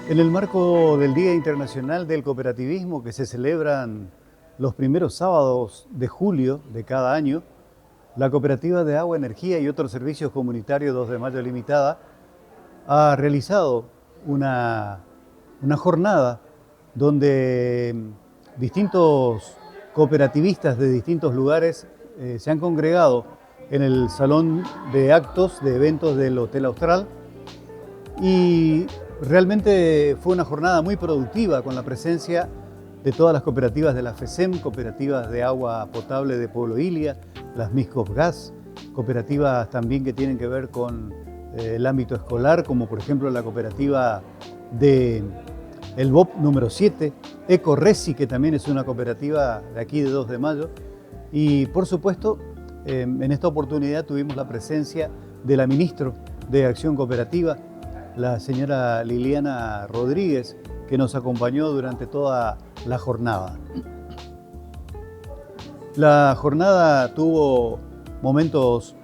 En el marco del Día Internacional del Cooperativismo, que se celebran los primeros sábados de julio de cada año, la Cooperativa de Agua, Energía y otros servicios comunitarios 2 de Mayo Limitada ha realizado una jornada donde distintos cooperativistas de distintos lugares se han congregado en el salón de actos de eventos del Hotel Austral, y realmente fue una jornada muy productiva con la presencia de todas las cooperativas de la FESEM, cooperativas de agua potable de Pueblo Ilia, las Miscop Gas, cooperativas también que tienen que ver con el ámbito escolar, como por ejemplo la cooperativa de el BOP número 7, Ecoresi, que también es una cooperativa de aquí de 2 de Mayo. Y por supuesto, en esta oportunidad tuvimos la presencia de la ministra de Acción Cooperativa, la señora Liliana Rodríguez, que nos acompañó durante toda la jornada. La jornada tuvo momentos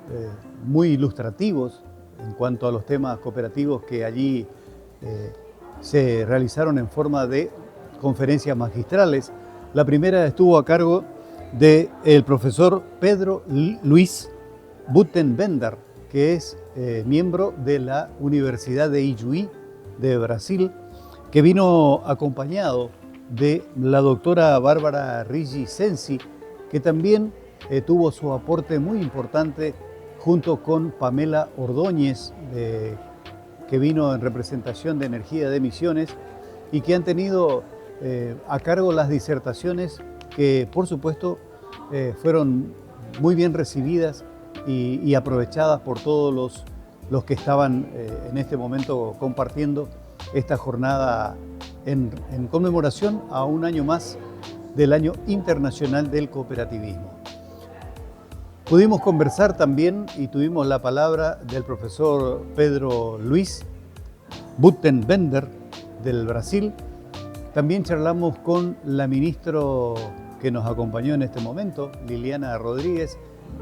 muy ilustrativos en cuanto a los temas cooperativos que allí se realizaron en forma de conferencias magistrales. La primera estuvo a cargo del profesor Pedro Luis Butenbender, que es miembro de la Universidad de Ijuí de Brasil, que vino acompañado de la doctora Bárbara Rigi Sensi, que también tuvo su aporte muy importante junto con Pamela Ordóñez, que vino en representación de Energía de Misiones, y que han tenido a cargo las disertaciones que, por supuesto, fueron muy bien recibidas y aprovechadas por todos los que estaban en este momento compartiendo esta jornada en conmemoración a un año más del Año Internacional del Cooperativismo. Pudimos conversar también y tuvimos la palabra del profesor Pedro Luis Butenbender del Brasil. También charlamos con la ministra que nos acompañó en este momento, Liliana Rodríguez,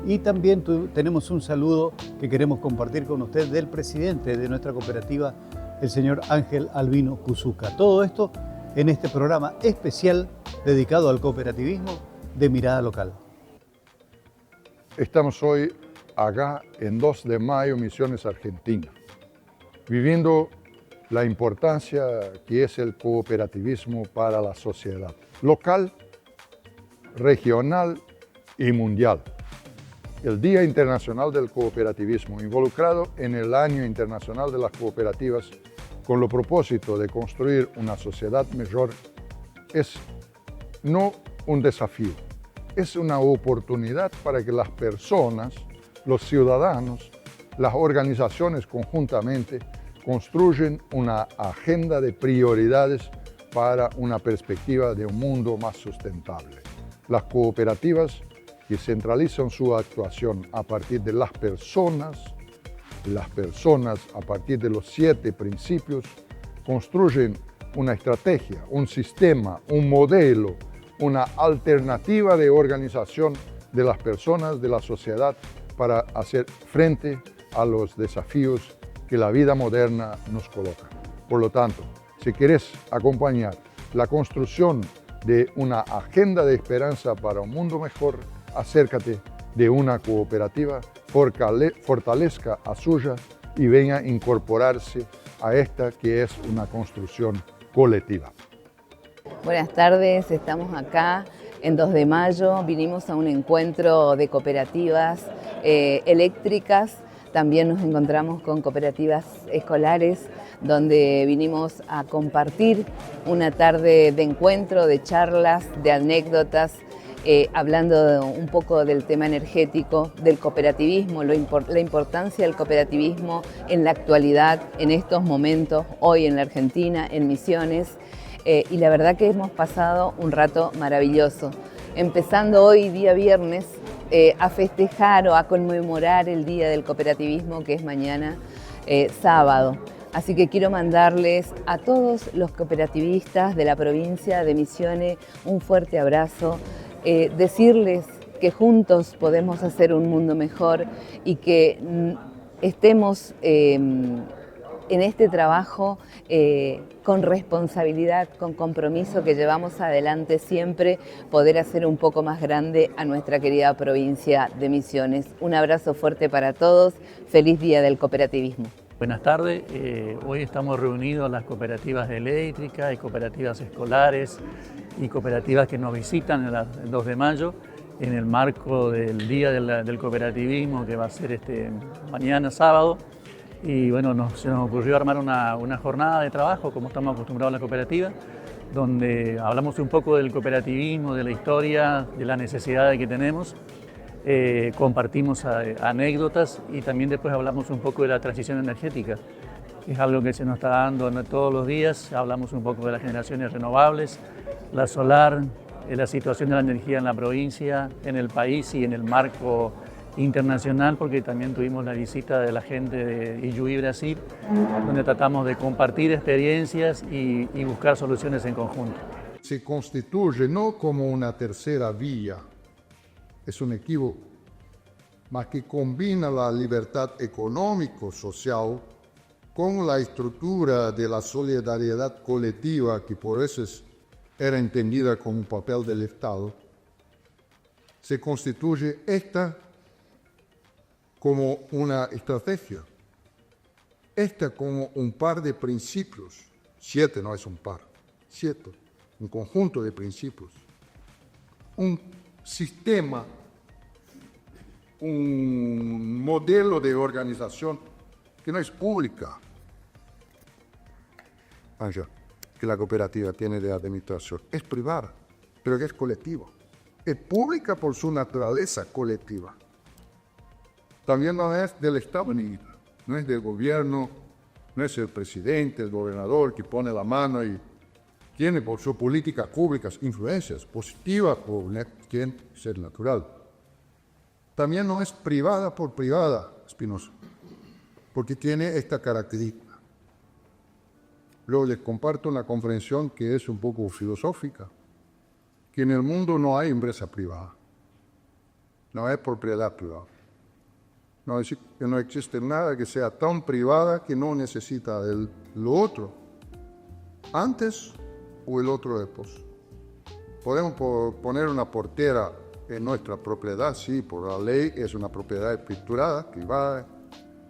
y también tenemos un saludo que queremos compartir con usted del presidente de nuestra cooperativa, el señor Ángel Albino Cuzuca. Todo esto en este programa especial dedicado al cooperativismo de Mirada Local. Estamos hoy acá en 2 de Mayo, Misiones, Argentina, viviendo la importancia que es el cooperativismo para la sociedad local, regional y mundial. El Día Internacional del Cooperativismo, involucrado en el Año Internacional de las Cooperativas con el propósito de construir una sociedad mejor, es no un desafío, es una oportunidad para que las personas, los ciudadanos, las organizaciones conjuntamente construyen una agenda de prioridades para una perspectiva de un mundo más sustentable. Las cooperativas que centralizan su actuación a partir de las personas a partir de los 7 principios, construyen una estrategia, un sistema, un modelo, una alternativa de organización de las personas, de la sociedad, para hacer frente a los desafíos que la vida moderna nos coloca. Por lo tanto, si quieres acompañar la construcción de una agenda de esperanza para un mundo mejor, acércate de una cooperativa, fortalezca a suya y venga a incorporarse a esta que es una construcción colectiva. Buenas tardes, estamos acá en 2 de Mayo, vinimos a un encuentro de cooperativas eléctricas, también nos encontramos con cooperativas escolares, donde vinimos a compartir una tarde de encuentro, de charlas, de anécdotas, hablando un poco del tema energético, del cooperativismo, la importancia del cooperativismo en la actualidad, en estos momentos, hoy en la Argentina, en Misiones, y la verdad que hemos pasado un rato maravilloso. Empezando hoy, día viernes, a festejar o a conmemorar el Día del Cooperativismo, que es mañana, sábado. Así que quiero mandarles a todos los cooperativistas de la provincia de Misiones un fuerte abrazo, decirles que juntos podemos hacer un mundo mejor y que estemos en este trabajo con responsabilidad, con compromiso que llevamos adelante siempre, poder hacer un poco más grande a nuestra querida provincia de Misiones. Un abrazo fuerte para todos, feliz Día del Cooperativismo. Buenas tardes, hoy estamos reunidos las cooperativas eléctricas y cooperativas escolares y cooperativas que nos visitan el 2 de mayo en el marco del Día del Cooperativismo que va a ser mañana sábado. Y bueno, se nos ocurrió armar una jornada de trabajo como estamos acostumbrados a la cooperativa, donde hablamos un poco del cooperativismo, de la historia, de las necesidades que tenemos. Compartimos anécdotas y también después hablamos un poco de la transición energética, que es algo que se nos está dando todos los días. Hablamos un poco de las generaciones renovables, la solar, la situación de la energía en la provincia, en el país y en el marco internacional, porque también tuvimos la visita de la gente de Ijuí, Brasil, donde tratamos de compartir experiencias y buscar soluciones en conjunto. Se constituye no como una tercera vía, es un equívoco, mas que combina la libertad económico-social con la estructura de la solidaridad colectiva, que por eso era entendida como un papel del Estado. Se constituye esta como una estrategia, esta como un par de principios, 7 no es un par, 7, un conjunto de principios, un sistema, un modelo de organización que no es pública, que la cooperativa tiene de administración, es privada, pero que es colectiva. Es pública por su naturaleza colectiva. También no es del Estado, no es del gobierno, no es el presidente, el gobernador que pone la mano y tiene por sus políticas públicas influencias positivas por quien ser natural. También no es privada por privada, Espinosa, porque tiene esta característica. Luego les comparto una comprensión que es un poco filosófica, que en el mundo no hay empresa privada, no hay propiedad privada. No existe nada que sea tan privada que no necesita de lo otro antes o el otro después. Podemos poner una portera en nuestra propiedad, sí, por la ley es una propiedad escriturada, privada.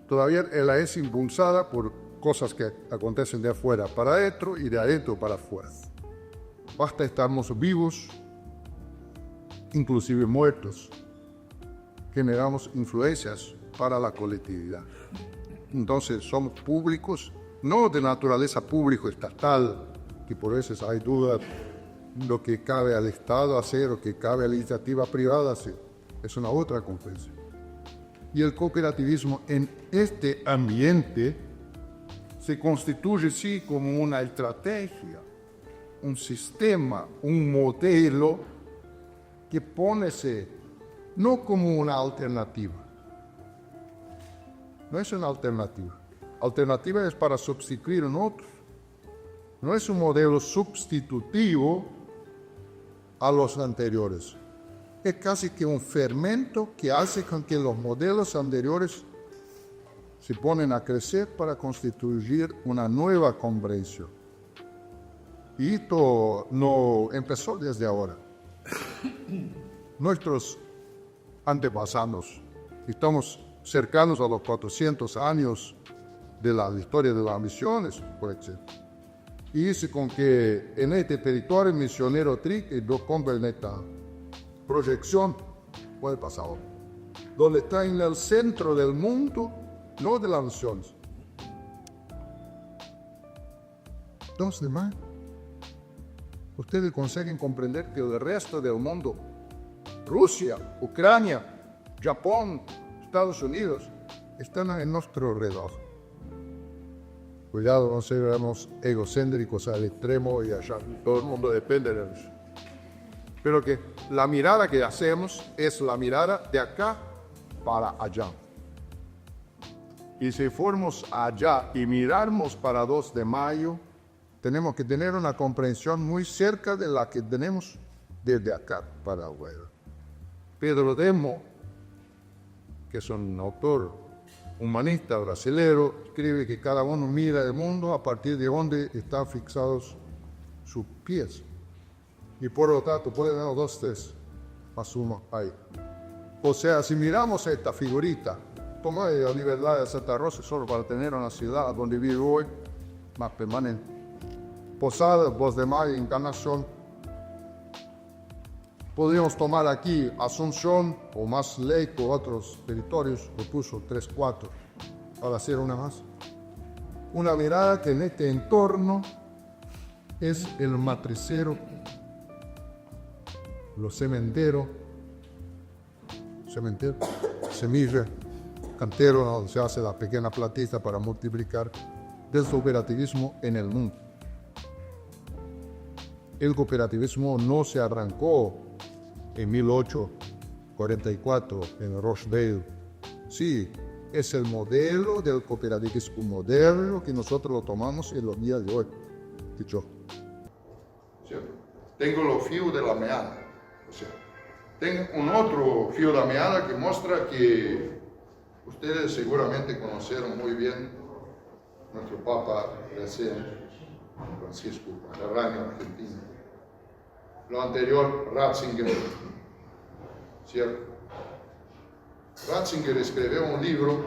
Todavía ella es impulsada por cosas que acontecen de afuera para adentro y de adentro para afuera. Basta estarmos vivos, inclusive muertos, generamos influencias para la colectividad. Entonces somos públicos, no de naturaleza público-estatal, que por eso hay dudas lo que cabe al Estado hacer o que cabe a la iniciativa privada hacer. Es una otra conferencia. Y el cooperativismo en este ambiente se constituye sí como una estrategia, un sistema, un modelo que pónese no como una alternativa. No es una alternativa. Alternativa es para sustituir en otros. No es un modelo sustitutivo a los anteriores. Es casi que un fermento que hace con que los modelos anteriores se ponen a crecer para constituir una nueva comprensión. Y esto no empezó desde ahora. Nuestros antepasados, estamos cercanos a los 400 años de la historia de las misiones, por ejemplo. Y dice con que en este territorio misionero TRIC y con esta proyección fue el pasado, donde está en el centro del mundo, no de las naciones. 2 de mayo. Ustedes consiguen comprender que el resto del mundo, Rusia, Ucrania, Japón, Estados Unidos, están en nuestro alrededor. Cuidado, no seamos egocéntricos al extremo y allá todo el mundo depende de nosotros. Pero que la mirada que hacemos es la mirada de acá para allá. Y si fuéramos allá y mirarmos para 2 de mayo, tenemos que tener una comprensión muy cerca de la que tenemos desde acá para afuera. Pedro Demo, que es un autor humanista brasileño, escribe que cada uno mira el mundo a partir de donde están fixados sus pies. Y por lo tanto, puede dar 2, 3, más uno ahí. O sea, si miramos esta figurita, toma la libertad de Santa Rosa solo para tener una ciudad donde vive hoy, más permanente. Posada, Voz de Mayo, Encarnación. Podríamos tomar aquí Asunción o más Leico, otros territorios, lo puso 3, 4, para hacer una más. Una mirada que en este entorno es el matricero, los cementeros, semilla, cantero, donde se hace la pequeña platita para multiplicar, del cooperativismo en el mundo. El cooperativismo no se arrancó en 1844 en Rochdale. Sí, es el modelo del cooperativismo moderno que nosotros lo tomamos en los días de hoy. Dicho. Tengo los fios de la meada. O sea, tengo un otro fio de meada que muestra que ustedes seguramente conocieron muy bien nuestro Papa recién, Francisco Arraño, argentino. Lo anterior, Ratzinger, ¿cierto? Ratzinger escribió un libro,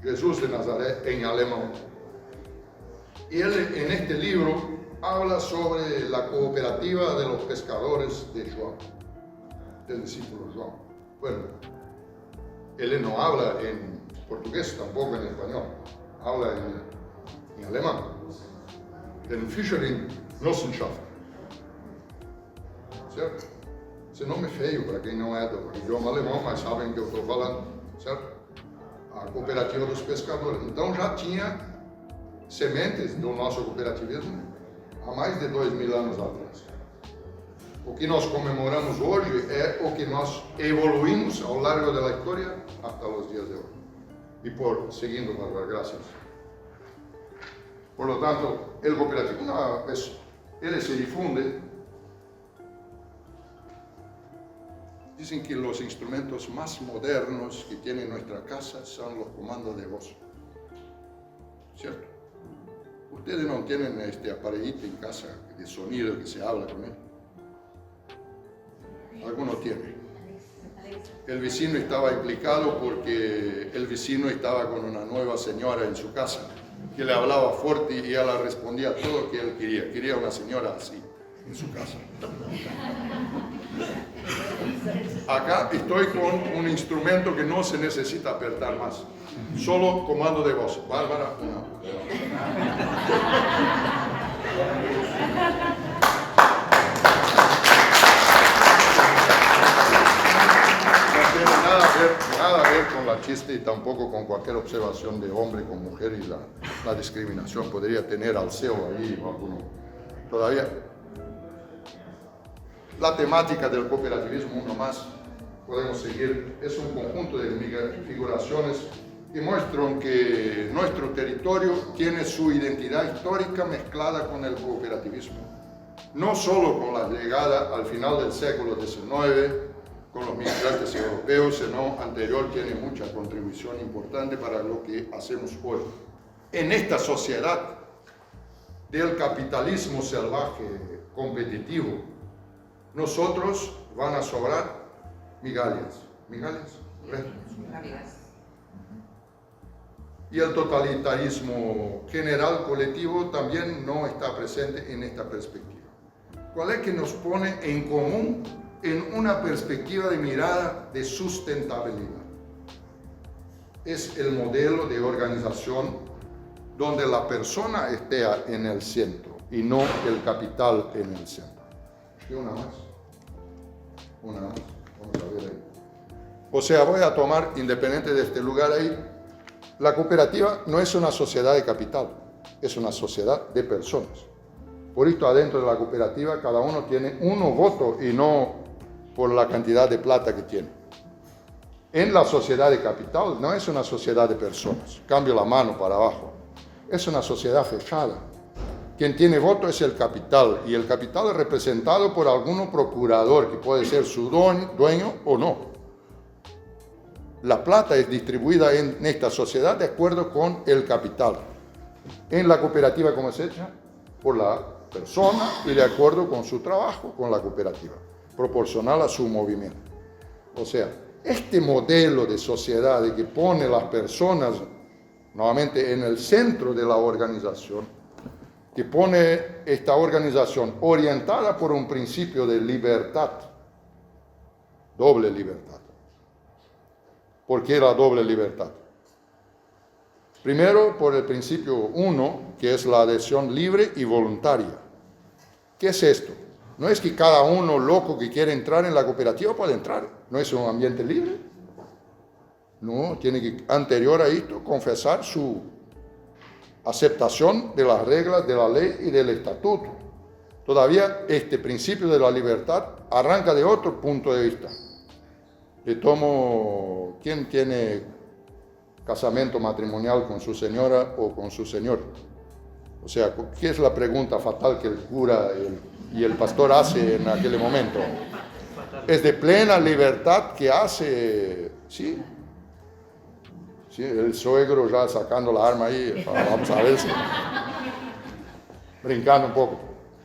Jesús de Nazaret, en alemán. Y él en este libro habla sobre la cooperativa de los pescadores de João, del discípulo João. Bueno, él no habla en portugués, tampoco en español, habla en alemán. En Fischerinnenossenschaft. Certo? Esse nome é feio para quem não é do idioma alemão, mas sabem que eu estou falando, certo? A cooperativa dos pescadores. Então já tinha sementes do nosso cooperativismo há mais de 2000 anos atrás. O que nós comemoramos hoje é o que nós evoluímos ao largo da história até os dias de hoje. E por seguindo, Bárbara, graças. Por lo tanto, el cooperativismo, una vez él se difunde, dicen que los instrumentos más modernos que tiene nuestra casa son los comandos de voz. ¿Cierto? Ustedes no tienen este aparellito en casa de sonido que se habla con él. Algunos tienen. El vecino estaba implicado porque el vecino estaba con una nueva señora en su casa que le hablaba fuerte y ella respondía todo lo que él quería. Quería una señora así en su casa. Acá estoy con un instrumento que no se necesita apretar más. Solo comando de voz. Bárbara, no. Nada a ver con la chiste y tampoco con cualquier observación de hombre con mujer y la discriminación. Podría tener al CEO ahí o alguno. Todavía. La temática del cooperativismo, uno más, podemos seguir, es un conjunto de figuraciones que muestran que nuestro territorio tiene su identidad histórica mezclada con el cooperativismo. No solo con la llegada al final del siglo XIX, con los migrantes europeos, sino anterior tiene mucha contribución importante para lo que hacemos hoy. En esta sociedad del capitalismo salvaje competitivo, nosotros van a sobrar migajas. Y el totalitarismo general colectivo también no está presente en esta perspectiva. ¿Cuál es que nos pone en común en una perspectiva de mirada de sustentabilidad? Es el modelo de organización donde la persona esté en el centro y no el capital en el centro. Una más. Vamos a ver ahí. O sea, voy a tomar, independiente de este lugar ahí, la cooperativa no es una sociedad de capital, es una sociedad de personas. Por esto, adentro de la cooperativa, cada uno tiene uno voto y no por la cantidad de plata que tiene. En la sociedad de capital no es una sociedad de personas, cambio la mano para abajo, es una sociedad fechada. Quien tiene voto es el capital, y el capital es representado por algún procurador, que puede ser su dueño o no. la plata es distribuida en esta sociedad de acuerdo con el capital. En la cooperativa, ¿cómo es hecha? Por la persona y de acuerdo con su trabajo, con la cooperativa, proporcional a su movimiento. O sea, este modelo de sociedad de que pone a las personas nuevamente en el centro de la organización, que pone esta organización orientada por un principio de libertad, doble libertad. ¿Por qué la doble libertad? Primero, por el principio 1, que es la adhesión libre y voluntaria. ¿Qué es esto? No es que cada uno loco que quiere entrar en la cooperativa puede entrar. No es un ambiente libre. No, tiene que, anterior a esto, confesar su aceptación de las reglas de la ley y del estatuto. Todavía este principio de la libertad arranca de otro punto de vista. Le tomo, ¿quién tiene casamiento matrimonial con su señora o con su señor? O sea, ¿qué es la pregunta fatal que el cura y el pastor hace en aquel momento? Es de plena libertad que hace, ¿sí? Sí, el suegro ya sacando la arma ahí, vamos a ver si, brincando un poco.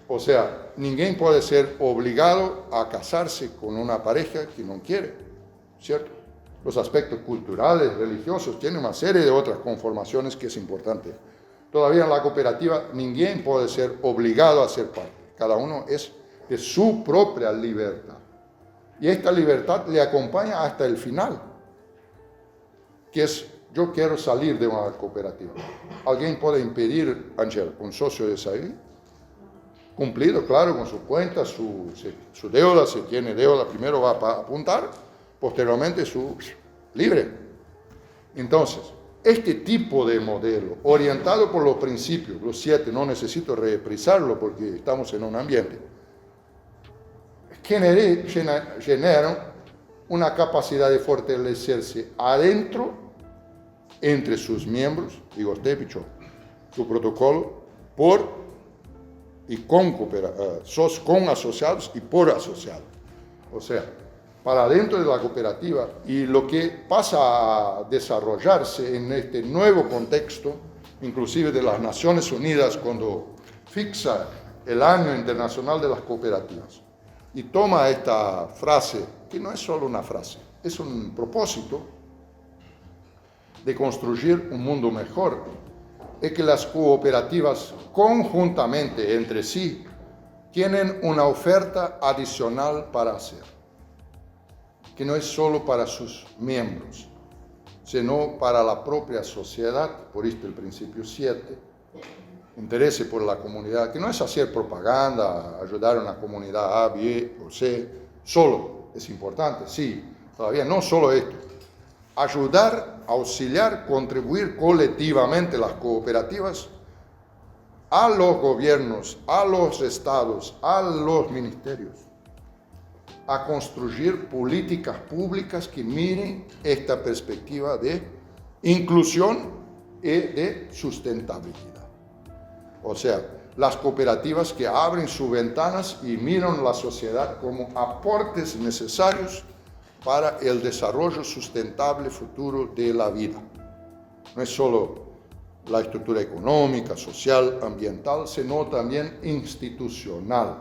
O sea, ninguém puede ser obligado a casarse con una pareja que no quiere, ¿cierto? Los aspectos culturales, religiosos, tienen una serie de otras conformaciones que es importante. Todavía en la cooperativa, ninguém puede ser obligado a ser parte. Cada uno es de su propia libertad. Y esta libertad le acompaña hasta el final, que es, yo quiero salir de una cooperativa. ¿Alguien puede impedir, Ángel, un socio de salir? Cumplido, claro, con su cuenta, su deuda, si tiene deuda, primero va a apuntar, posteriormente su libre. Entonces, este tipo de modelo, orientado por los principios, los 7, no necesito reprisarlo porque estamos en un ambiente, generan una capacidad de fortalecerse adentro, entre sus miembros, digo usted, Pichón, su protocolo, por y con asociados y por asociados. O sea, para dentro de la cooperativa, y lo que pasa a desarrollarse en este nuevo contexto, inclusive de las Naciones Unidas, cuando fixa el Año Internacional de las Cooperativas, y toma esta frase, que no es solo una frase, es un propósito de construir un mundo mejor, es que las cooperativas conjuntamente entre sí tienen una oferta adicional para hacer, que no es solo para sus miembros, sino para la propia sociedad, por esto el principio 7, interés por la comunidad, que no es hacer propaganda, ayudar a una comunidad A, B o C, solo es importante, sí, todavía no solo esto, ayudar, auxiliar, contribuir colectivamente las cooperativas a los gobiernos, a los estados, a los ministerios, a construir políticas públicas que miren esta perspectiva de inclusión y de sustentabilidad. O sea, las cooperativas que abren sus ventanas y miran la sociedad como aportes necesarios para el desarrollo sustentable futuro de la vida. No es solo la estructura económica, social, ambiental, sino también institucional.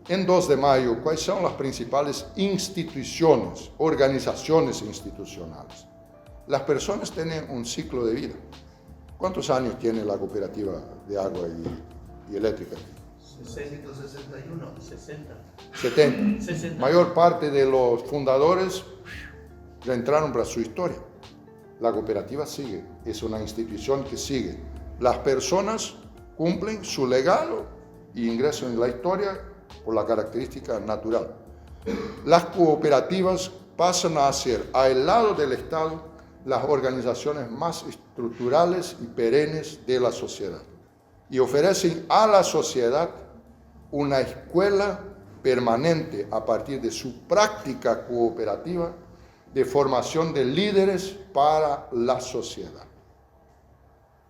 En 2 de mayo, ¿cuáles son las principales instituciones, organizaciones institucionales? Las personas tienen un ciclo de vida. ¿Cuántos años tiene la cooperativa de agua y eléctrica? 161, 60. 70. 60. Mayor parte de los fundadores ya entraron para su historia. La cooperativa sigue, es una institución que sigue. Las personas cumplen su legado y ingresan en la historia por la característica natural. Las cooperativas pasan a ser, al lado del Estado, las organizaciones más estructurales y perennes de la sociedad y ofrecen a la sociedad una escuela permanente a partir de su práctica cooperativa de formación de líderes para la sociedad.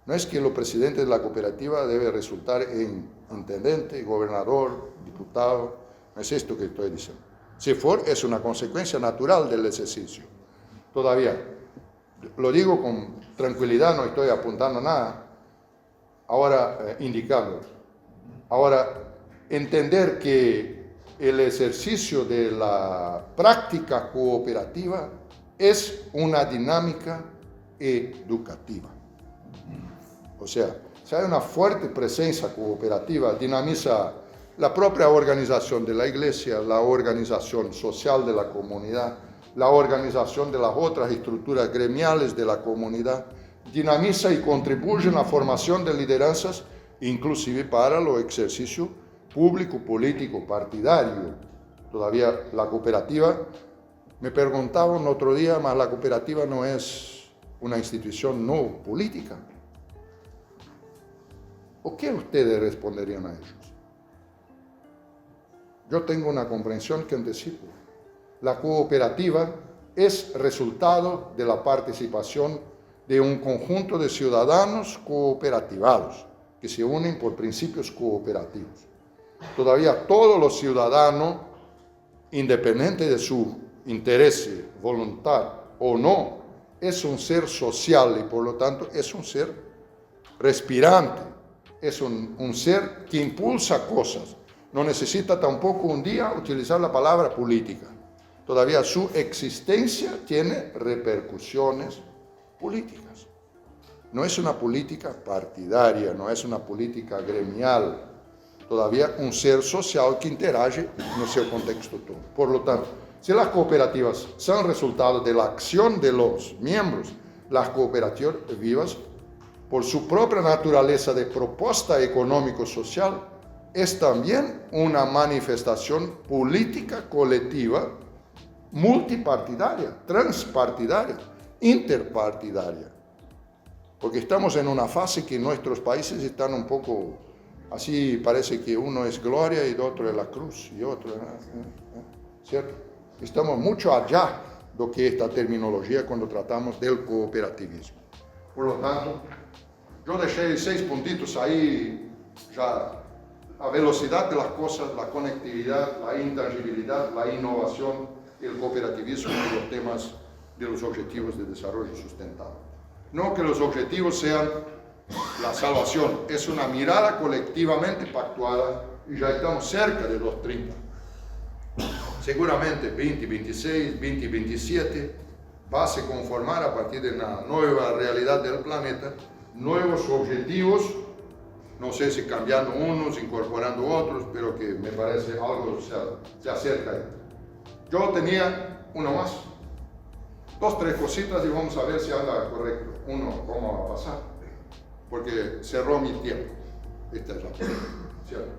No es que el presidente de la cooperativa debe resultar en intendente, gobernador, diputado, no es esto que estoy diciendo, Se for, es una consecuencia natural del ejercicio. Todavía, lo digo con tranquilidad, no estoy apuntando nada. Ahora, indicarlo. Ahora, entender que el ejercicio de la práctica cooperativa es una dinámica educativa. O sea, si hay una fuerte presencia cooperativa, dinamiza la propia organización de la iglesia, la organización social de la comunidad, la organización de las otras estructuras gremiales de la comunidad, dinamiza y contribuye en la formación de lideranzas, inclusive para el ejercicio público, político, partidario. Todavía la cooperativa, me preguntaban otro día, mas la cooperativa no es una institución no política. ¿O qué ustedes responderían a ellos? Yo tengo una comprensión que anticipo. La cooperativa es resultado de la participación de un conjunto de ciudadanos cooperativados, que se unen por principios cooperativos. Todavía todos los ciudadanos, independiente de su interés, voluntad o no, es un ser social y por lo tanto es un ser respirante, es un ser que impulsa cosas. No necesita tampoco un día utilizar la palabra política. Todavía su existencia tiene repercusiones políticas. No es una política partidaria, no es una política gremial. Todavía un ser social que interage en su contexto todo. Por lo tanto, si las cooperativas son resultado de la acción de los miembros, las cooperativas, por su propia naturaleza de propuesta económico-social, es también una manifestación política colectiva, multipartidaria, transpartidaria, interpartidaria. Porque estamos en una fase que nuestros países están un poco, así parece que uno es gloria y otro es la cruz, y otro, ¿cierto? Estamos mucho allá de lo que esta terminología cuando tratamos del cooperativismo. Por lo tanto, yo dejé 6 puntitos ahí, ya la velocidad de las cosas, la conectividad, la intangibilidad, la innovación, el cooperativismo y los temas de los objetivos de desarrollo sustentable. No que los objetivos sean la salvación, es una mirada colectivamente pactuada y ya estamos cerca de los 30. Seguramente 2026, 2027 va a se conformar a partir de una nueva realidad del planeta, nuevos objetivos, no sé si cambiando unos, incorporando otros, pero que me parece algo se acerca ahí. Yo tenía uno más, 2, 3 cositas y vamos a ver si anda correcto. Uno, ¿cómo va a pasar? Porque cerró mi tiempo. Esta es la pregunta, ¿cierto?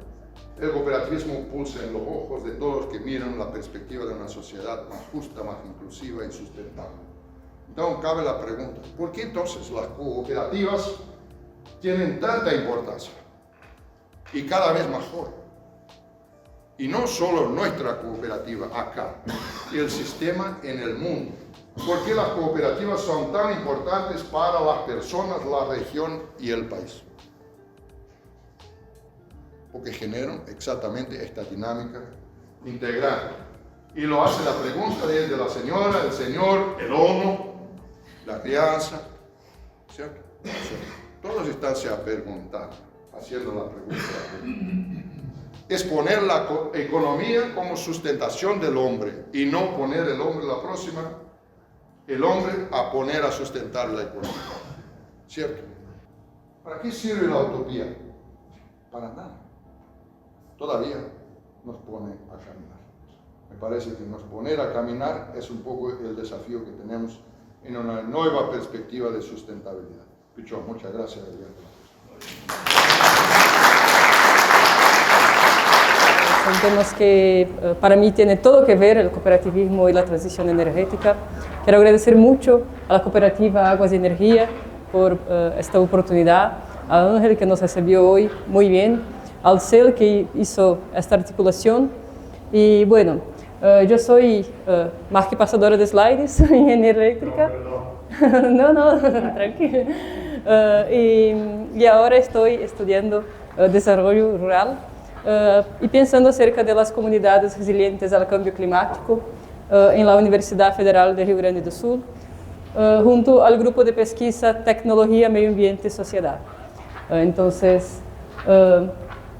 El cooperativismo pulsa en los ojos de todos los que miran la perspectiva de una sociedad más justa, más inclusiva y sustentable. Entonces cabe la pregunta, ¿por qué entonces las cooperativas tienen tanta importancia y cada vez mejor? Y no solo nuestra cooperativa acá, el sistema en el mundo. ¿Por qué las cooperativas son tan importantes para las personas, la región y el país? Porque generan exactamente esta dinámica integral. Y lo hace la pregunta desde la señora, el señor, el homo, la crianza, ¿cierto? Todos están se preguntando, haciendo la pregunta. Es poner la economía como sustentación del hombre y no poner el hombre la próxima, el hombre a poner a sustentar la economía, ¿cierto? ¿Para qué sirve la utopía? Para nada. Todavía nos pone a caminar. Me parece que nos poner a caminar es un poco el desafío que tenemos en una nueva perspectiva de sustentabilidad. Pichón, muchas gracias. Son temas que para mí tiene todo que ver el cooperativismo y la transición energética. Quiero agradecer mucho a la cooperativa Aguas y Energía por esta oportunidad, a Ángel que nos recibió hoy muy bien, al CEL que hizo esta articulación y bueno, yo soy más que pasadora de slides, ingeniera eléctrica. No, tranquilo. Y ahora estoy estudiando desarrollo rural y pensando acerca de las comunidades resilientes al cambio climático en la Universidad Federal de Rio Grande do Sul, junto al grupo de pesquisa Tecnología, Medio Ambiente y Sociedad. Entonces,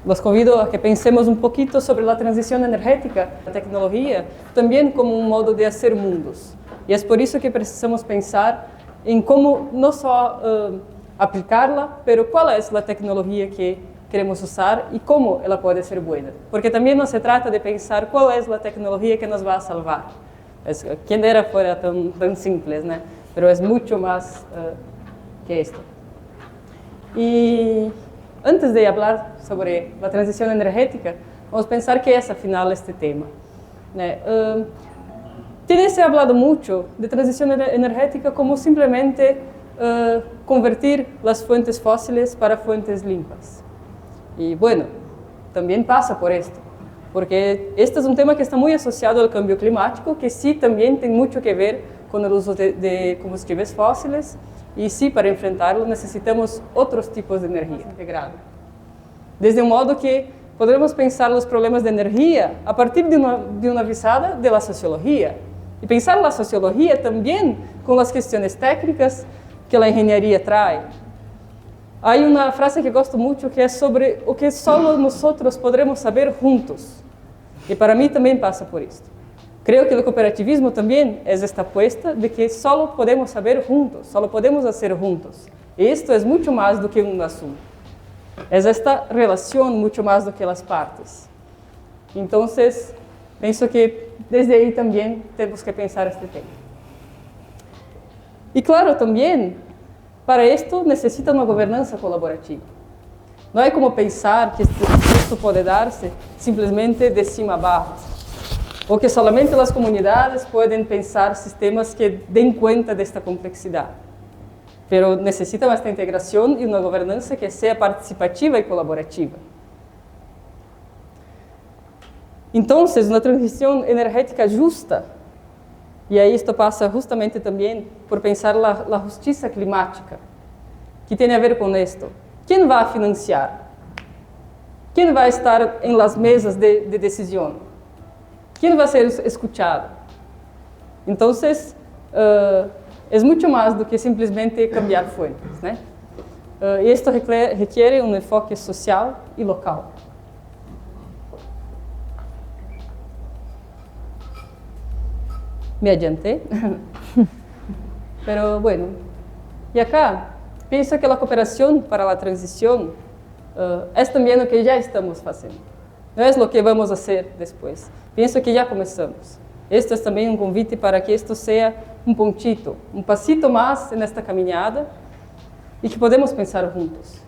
los convido a que pensemos un poquito sobre la transición energética, la tecnología, también como un modo de hacer mundos. Y es por eso que precisamos pensar en cómo no solo aplicarla, pero cuál es la tecnología que queremos usar y cómo ella puede ser buena. Porque también no se trata de pensar cuál es la tecnología que nos va a salvar. Quien era fuera tan simples, ¿no? Pero es mucho más que esto. Y antes de hablar sobre la transición energética, vamos a pensar qué es al final este tema. Tiene se hablado mucho de transición energética como simplemente convertir las fuentes fósiles para fuentes limpas. Y bueno, también pasa por esto, porque este es un tema que está muy asociado al cambio climático, que sí también tiene mucho que ver con el uso de combustibles fósiles, y sí, para enfrentarlo necesitamos otros tipos de energía integrada. Desde un modo que podremos pensar los problemas de energía a partir de una visada de la sociología, y pensar la sociología también con las cuestiones técnicas que la ingeniería trae. Hay una frase que gosto mucho que es sobre o que solo nosotros podremos saber juntos. Y para mí también pasa por esto. Creo que el cooperativismo también es esta apuesta de que solo podemos saber juntos, solo podemos hacer juntos. Y esto es mucho más do que un asunto. Es esta relación mucho más do que las partes. Entonces, pienso que desde ahí también tenemos que pensar este tema. Y claro, también, para esto necesita una gobernanza colaborativa. No hay como pensar que esto puede darse simplemente de cima abajo, o que solamente las comunidades pueden pensar sistemas que den cuenta de esta complejidad. Pero necesita esta integración y una gobernanza que sea participativa y colaborativa. Entonces, una transición energética justa, y ahí esto pasa justamente también por pensar la justicia climática, que tiene a ver con esto. ¿Quién va a financiar? ¿Quién va a estar en las mesas de decisión? ¿Quién va a ser escuchado? Entonces, es mucho más do que simplesmente cambiar fuentes, ¿no? Y esto requiere un enfoque social y local. Me adianté, pero bueno. Y acá, pienso que la cooperación para la transición es también lo que ya estamos haciendo. No es lo que vamos a hacer después. Pienso que ya comenzamos. Esto es también un convite para que esto sea un puntito, un pasito más en esta caminhada y que podemos pensar juntos.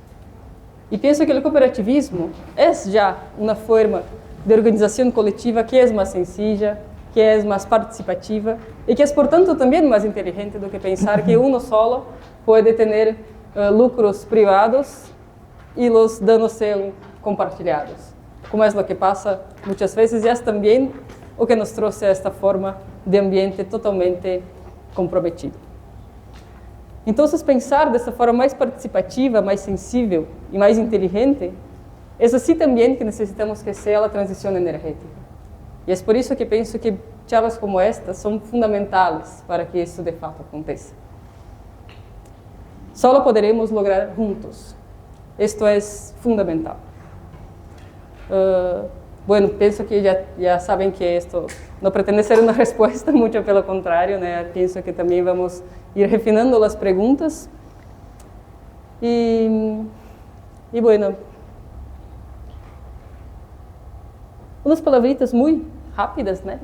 Y pienso que el cooperativismo es ya una forma de organización colectiva que es más sencilla, que es más participativa y que es por tanto también más inteligente do que pensar que uno solo puede tener lucros privados y los danos sean compartilhados, como es lo que pasa muchas veces y es también o que nos trouxe a esta forma de ambiente totalmente comprometido. Entonces, pensar dessa forma mais participativa, mais sensível e mais inteligente, é assim também que necessitamos que seja a transição energética. E é por isso que penso que charlas como esta são fundamentais para que isso de fato aconteça. Só poderemos lograr juntos. Isto é fundamental. Bueno, penso que já sabem que isto não pretende ser uma resposta, muito pelo contrário, né? Penso que também vamos ir refinando as perguntas. E bueno, umas palavritas muito rápidas, né?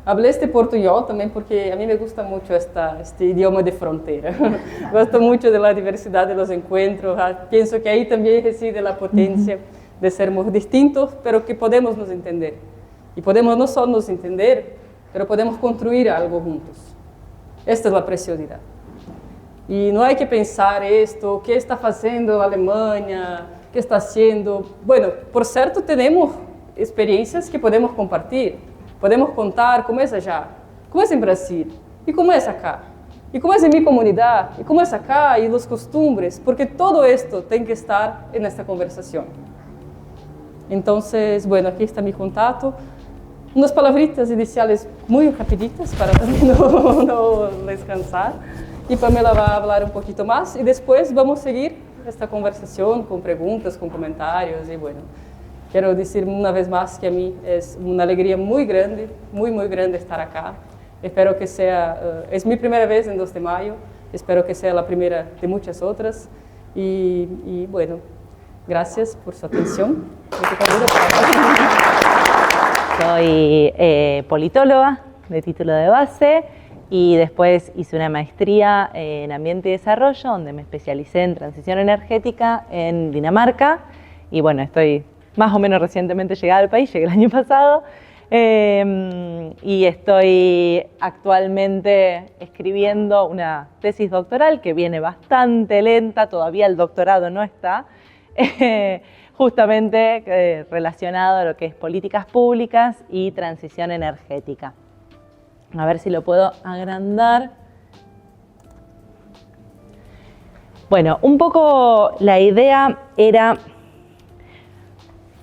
Hablé este português também porque a mim me gusta muito este idioma de fronteira. Gosto muito da diversidade dos encontros. Penso que aí também reside a potência de sermos distintos, pero que podemos nos entender. E podemos não só nos entender, pero podemos construir algo juntos. Esta é a preciosidade. E não há que pensar isto, o que está fazendo a Alemanha, o que está haciendo. Bueno, por certo, temos experiências que podemos compartilhar, podemos contar como é allá, como é em Brasil, e como é acá, e como é em minha comunidade, e como é acá, e os costumes, porque todo isto tem que estar nesta conversação. Entonces, bueno, aquí está mi contacto. Unas palabritas iniciales muy rapiditas para también no descansar. Y Pamela va a hablar un poquito más y después vamos a seguir esta conversación con preguntas, con comentarios y bueno. Quiero decir una vez más que a mí es una alegría muy grande, muy grande estar acá. Espero que sea, es mi primera vez en 2 de mayo, espero que sea la primera de muchas otras. Y bueno, gracias por su atención. Soy politóloga de título de base y después hice una maestría en Ambiente y Desarrollo, donde me especialicé en transición energética en Dinamarca. Y bueno, estoy más o menos recientemente llegada al país, llegué el año pasado. Y estoy actualmente escribiendo una tesis doctoral que viene bastante lenta, todavía el doctorado no está, justamente relacionado a lo que es políticas públicas y transición energética. A ver si lo puedo agrandar. Bueno, un poco la idea era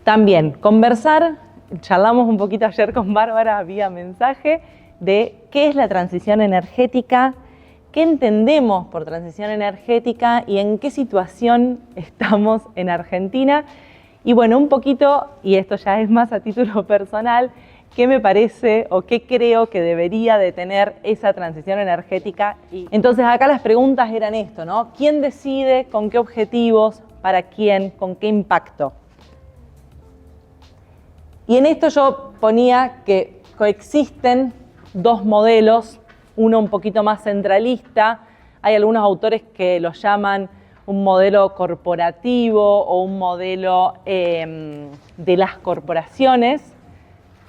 también conversar, charlamos un poquito ayer con Bárbara vía mensaje, de qué es la transición energética, qué entendemos por transición energética y en qué situación estamos en Argentina. Y bueno, un poquito, y esto ya es más a título personal, qué me parece o qué creo que debería de tener esa transición energética. Y entonces acá las preguntas eran esto, ¿no? ¿Quién decide? ¿Con qué objetivos? ¿Para quién? ¿Con qué impacto? Y en esto yo ponía que coexisten 2 modelos, uno un poquito más centralista. Hay algunos autores que lo llaman un modelo corporativo o un modelo de las corporaciones,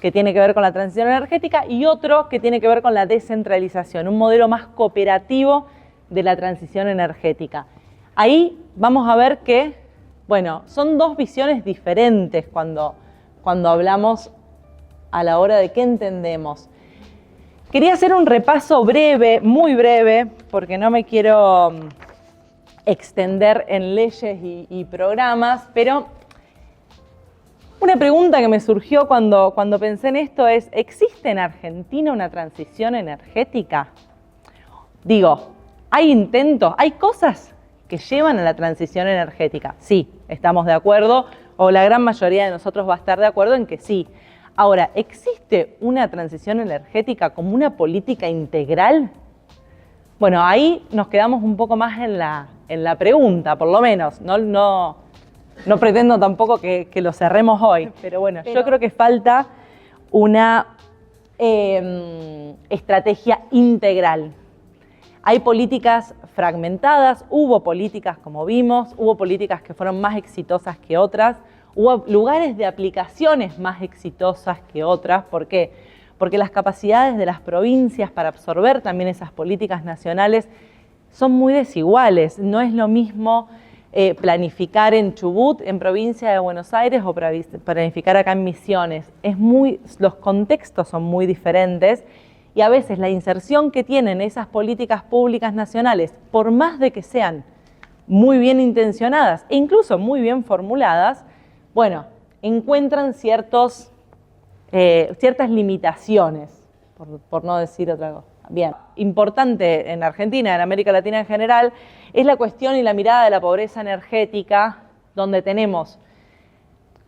que tiene que ver con la transición energética, y otro que tiene que ver con la descentralización, un modelo más cooperativo de la transición energética. Ahí vamos a ver que, bueno, son 2 visiones diferentes cuando hablamos a la hora de qué entendemos. Quería hacer un repaso breve, muy breve, porque no me quiero extender en leyes y programas, pero una pregunta que me surgió cuando pensé en esto es, ¿existe en Argentina una transición energética? Digo, ¿hay intentos? ¿Hay cosas que llevan a la transición energética? Sí, estamos de acuerdo, o la gran mayoría de nosotros va a estar de acuerdo en que sí. Ahora, ¿existe una transición energética como una política integral? Bueno, ahí nos quedamos un poco más en la pregunta, por lo menos. No pretendo tampoco que lo cerremos hoy, pero bueno, yo creo que falta una estrategia integral. Hay políticas fragmentadas, hubo políticas, como vimos, hubo políticas que fueron más exitosas que otras, hubo lugares de aplicaciones más exitosas que otras. ¿Por qué? Porque las capacidades de las provincias para absorber también esas políticas nacionales son muy desiguales. No es lo mismo planificar en Chubut, en provincia de Buenos Aires, o planificar acá en Misiones. Los contextos son muy diferentes. Y a veces la inserción que tienen esas políticas públicas nacionales, por más de que sean muy bien intencionadas e incluso muy bien formuladas, bueno, encuentran ciertas limitaciones, por no decir otra cosa. Bien, importante en Argentina, en América Latina en general, es la cuestión y la mirada de la pobreza energética, donde tenemos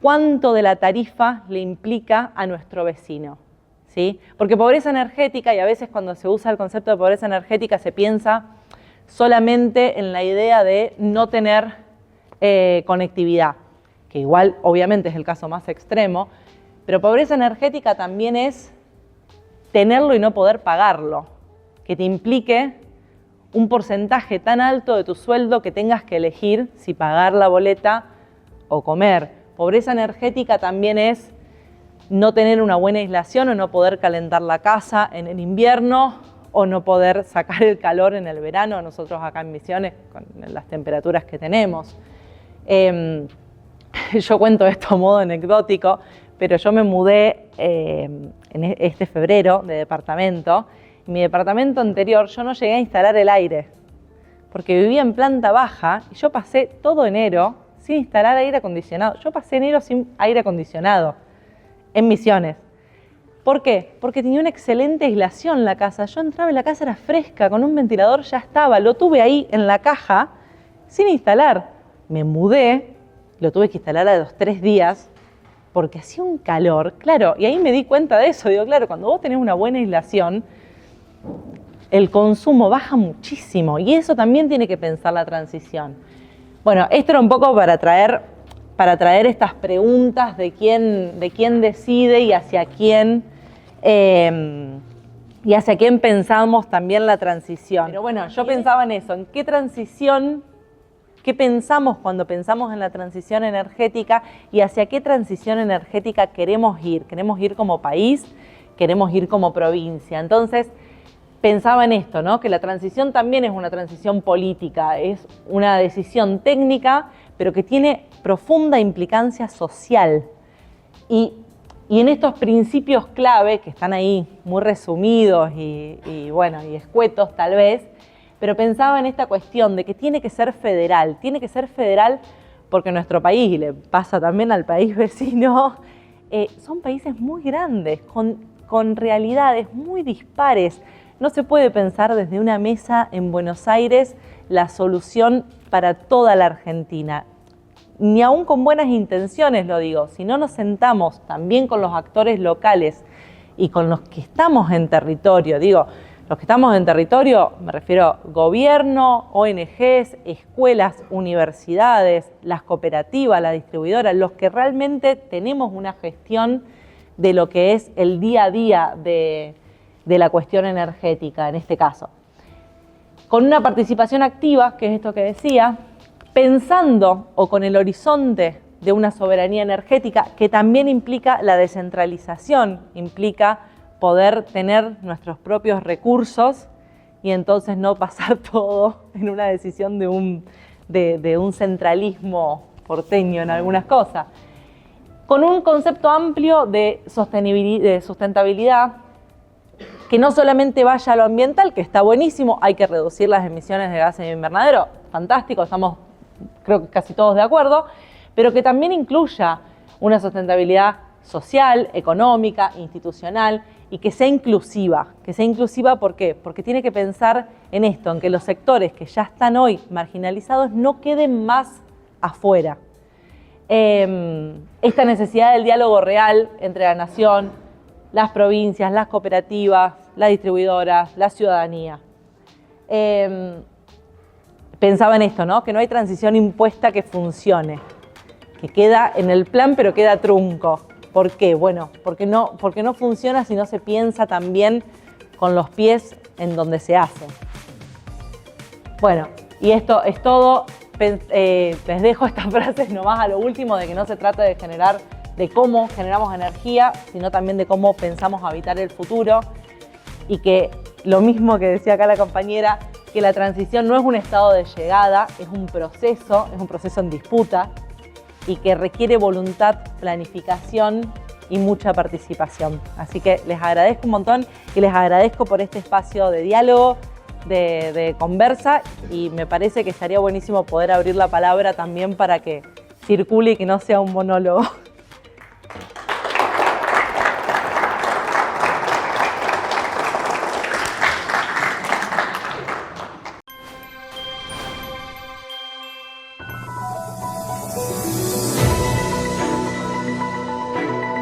cuánto de la tarifa le implica a nuestro vecino. ¿Sí? Porque pobreza energética, y a veces cuando se usa el concepto de pobreza energética se piensa solamente en la idea de no tener conectividad, que igual obviamente es el caso más extremo, pero pobreza energética también es tenerlo y no poder pagarlo, que te implique un porcentaje tan alto de tu sueldo que tengas que elegir si pagar la boleta o comer. Pobreza energética también es no tener una buena aislación o no poder calentar la casa en el invierno o no poder sacar el calor en el verano, nosotros acá en Misiones con las temperaturas que tenemos. Yo cuento esto a modo anecdótico, pero yo me mudé en este febrero de departamento. En mi departamento anterior yo no llegué a instalar el aire porque vivía en planta baja y yo pasé todo enero sin instalar aire acondicionado. Yo pasé enero sin aire acondicionado en Misiones. ¿Por qué? Porque tenía una excelente aislación la casa. Yo entraba y la casa era fresca, con un ventilador ya estaba. Lo tuve ahí en la caja sin instalar. Me mudé, lo tuve que instalar a los 3 días porque hacía un calor. Claro, y ahí me di cuenta de eso. Digo, claro, cuando vos tenés una buena aislación, el consumo baja muchísimo y eso también tiene que pensar la transición. Bueno, esto era un poco para traer estas preguntas de quién decide y hacia quién pensamos también la transición. Pero bueno, yo pensaba en eso, en qué pensamos cuando pensamos en la transición energética y hacia qué transición energética queremos ir. Queremos ir como país, queremos ir como provincia. Entonces, pensaba en esto, ¿no? Que la transición también es una transición política, es una decisión técnica, pero que tiene profunda implicancia social. Y en estos principios clave, que están ahí muy resumidos y escuetos tal vez, pero pensaba en esta cuestión de que tiene que ser federal porque nuestro país, y le pasa también al país vecino, son países muy grandes, con realidades muy dispares. No se puede pensar desde una mesa en Buenos Aires la solución para toda la Argentina. Ni aún con buenas intenciones lo digo, si no nos sentamos también con los actores locales y con los que estamos en territorio, los que estamos en territorio me refiero gobierno, ONGs, escuelas, universidades, las cooperativas, las distribuidoras, los que realmente tenemos una gestión de lo que es el día a día de la cuestión energética en este caso. Con una participación activa, que es esto que decía, pensando o con el horizonte de una soberanía energética que también implica la descentralización, implica poder tener nuestros propios recursos y entonces no pasar todo en una decisión de un centralismo porteño en algunas cosas. Con un concepto amplio de sustentabilidad, que no solamente vaya a lo ambiental, que está buenísimo, hay que reducir las emisiones de gases de invernadero, fantástico, estamos creo que casi todos de acuerdo, pero que también incluya una sustentabilidad social, económica, institucional y que sea inclusiva. Que sea inclusiva, ¿por qué? Porque tiene que pensar en esto, en que los sectores que ya están hoy marginalizados no queden más afuera. Esta necesidad del diálogo real entre la nación, las provincias, las cooperativas, las distribuidoras, la ciudadanía. Pensaba en esto, ¿no? Que no hay transición impuesta que funcione, que queda en el plan pero queda trunco. ¿Por qué? Bueno, porque no funciona si no se piensa también con los pies en donde se hace. Bueno, y esto es todo. Les dejo estas frases nomás a lo último, de que no se trata de cómo generamos energía, sino también de cómo pensamos habitar el futuro, y que lo mismo que decía acá la compañera, que la transición no es un estado de llegada, es un proceso en disputa y que requiere voluntad, planificación y mucha participación. Así que les agradezco un montón y les agradezco por este espacio de diálogo, de conversa, y me parece que estaría buenísimo poder abrir la palabra también para que circule y que no sea un monólogo.